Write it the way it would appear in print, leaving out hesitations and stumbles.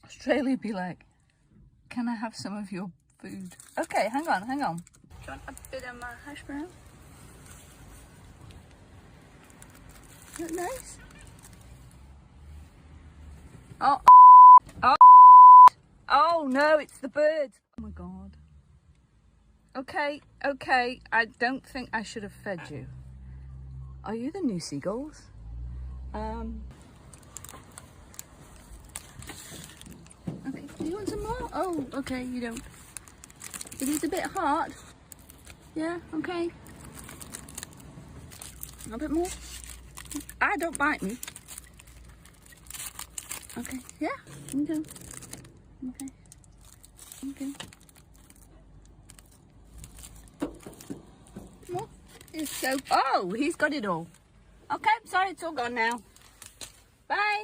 Australia be like, can I have some of your food? Okay, hang on. Do you want a bit of my hash brown? Isn't that nice? Oh, oh no, it's the birds. Oh my God. Okay, I don't think I should have fed you. Are you the new seagulls? Okay, do you want some more? Oh, okay, you don't. It is a bit hard. Yeah, okay. A bit more. Ah, don't bite me. Okay, yeah, okay. Okay. More. Let's go. Oh, he's got it all. Okay, sorry, it's all gone now. Bye.